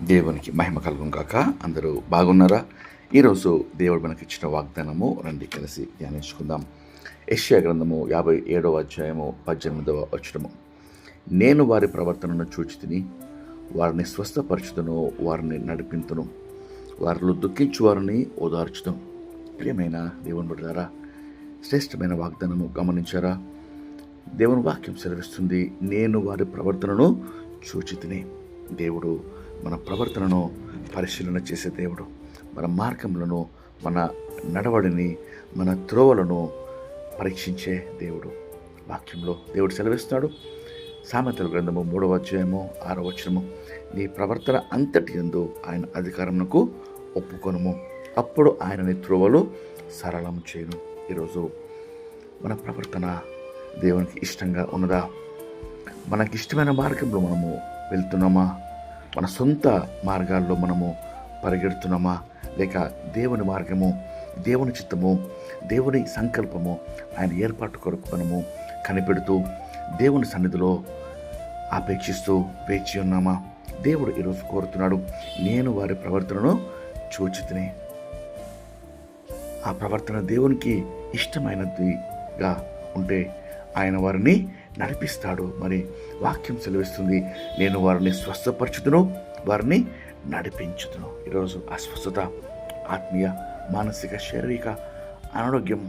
దేవునికి మహిమ కలుగును గాక. అందరూ బాగున్నారా? ఈరోజు దేవుడు మనకి ఇచ్చిన వాగ్దానము రండి కలిసి ధ్యానించుకుందాం. యెషయా గ్రంథము 57వ అధ్యాయము 18వ వచనము. నేను వారి ప్రవర్తనను చూచితిని, వారిని స్వస్థపరచుదును, వారిని నడిపింతును, వారిలో దుఃఖించు వారిని ఓదార్చుదును. ప్రియమైన దేవుని బిడ్డలారా, శ్రేష్టమైన వాగ్దానము గమనించారా? దేవుని వాక్యం సెలవిస్తుంది, నేను వారి ప్రవర్తనను చూచితిని. దేవుడు మన ప్రవర్తనను పరిశీలన చేసే దేవుడు. మన మార్గములను, మన నడవడిని, మన త్రోవలను పరీక్షించే దేవుడు. వాక్యంలో దేవుడు సెలవిస్తాడు. సామెతల గ్రంథము 3వ అధ్యాయము 6వ వచనము, నీ ప్రవర్తన అంతటి యందు ఆయన అధికారమునకు ఒప్పుకొనుము, అప్పుడు ఆయన నీ త్రోవలు సరళం చేయును. ఈరోజు మన ప్రవర్తన దేవునికి ఇష్టంగా ఉన్నదా? మనకి ఇష్టమైన మార్గంలో మనము వెళ్తున్నామా? మన సొంత మార్గాల్లో మనము పరిగెడుతున్నామా? లేక దేవుని మార్గము, దేవుని చిత్తము, దేవుని సంకల్పము, ఆయన ఏర్పాటు కొరకు మనము కనిపెడుతూ దేవుని సన్నిధిలో ఆపేక్షిస్తూ వేచి ఉన్నామా? దేవుడు ఈరోజు కోరుతున్నాడు, నేను వారి ప్రవర్తనను చూచితిని. ఆ ప్రవర్తన దేవునికి ఇష్టమైనదిగా ఉంటే ఆయన వారిని నడిపిస్తాడు. మరి వాక్యం సెలవిస్తుంది, నేను వారిని స్వస్థపరచుదును, వారిని నడిపించుదును. ఈరోజు అస్వస్థత, ఆత్మీయ, మానసిక, శారీరక అనారోగ్యం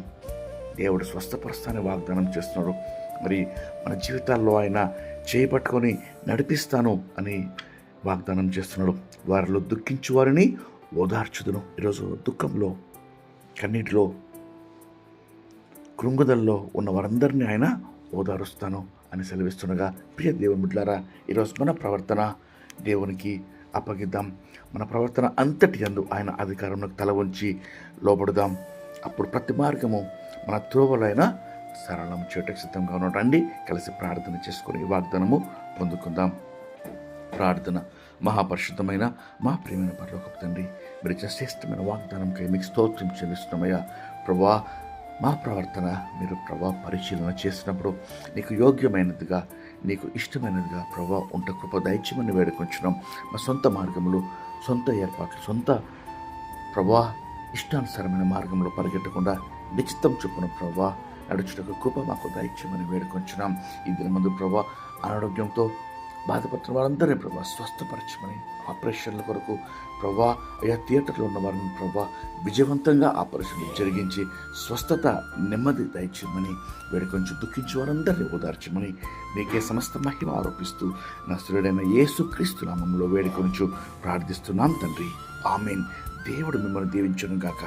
దేవుడు స్వస్థపరుస్తానని వాగ్దానం చేస్తున్నాడు. మరి మన జీవితాల్లో ఆయన చేపట్టుకొని నడిపిస్తాను అని వాగ్దానం చేస్తున్నాడు. వారిలో దుఃఖించు వారిని ఓదార్చుదును. ఈరోజు దుఃఖంలో, కన్నీటిలో, కృంగుదల్లో ఉన్న వారందరినీ ఆయన ఓదారుస్తాను అని సెలవిస్తుండగా, ప్రియ దేవుని బిడ్డలారా, ఈరోజు మన ప్రవర్తన దేవునికి అప్పగిద్దాం. మన ప్రవర్తన అంతటి యందు ఆయన అధికారంలో తల వంచి లోబడుదాం. అప్పుడు ప్రతి మార్గము మన త్రోవలైన సరళం చేయటకు సిద్ధంగా ఉన్నాం. రండి కలిసి ప్రార్థన చేసుకుని ఈ వాగ్దానము పొందుకుందాం. ప్రార్థన. మహాపరిశుద్ధమైన మా ప్రియమైన పరలోకపు తండ్రి, మీరు ఇచ్చిన శ్రేష్టమైన వాగ్దానంకై మీకు స్తోత్రం చెల్లిస్తున్నామయ్యా. ప్రభా, మా ప్రవర్తన మీరు పరిశీలన చేసినప్పుడు నీకు యోగ్యమైనదిగా, నీకు ఇష్టమైనదిగా ఉంట కృప దయచేయమని వేడుకొంచున్నాం. మా సొంత మార్గములు, సొంత ఏర్పాట్లు, సొంత ఇష్టానుసారమైన మార్గంలో పరిగెట్టకుండా నిశ్చితం చొప్పున నడుచుటకు కృప మాకు దయచేయమని వేడుకొంచున్నాం. ఈ దినమందు అనారోగ్యంతో బాధపడుతున్న వారందరినీ స్వస్థపరచమని, ఆపరేషన్ల కొరకు అయ్యా థియేటర్లో ఉన్న వారిని విజయవంతంగా ఆపరేషన్లు జరిగించి స్వస్థత, నెమ్మది దయచేయమని వేడుకొంచు, దుఃఖించే వారందరినీ ఓదార్చమని మీకే సమస్త మహిమ ఆరోపిస్తూ నజరేయుడైన యేసుక్రీస్తు నామములో వేడుకొంచు ప్రార్థిస్తున్నాం తండ్రి. ఆమేన్. దేవుడు మిమ్మల్ని దీవించును గాక.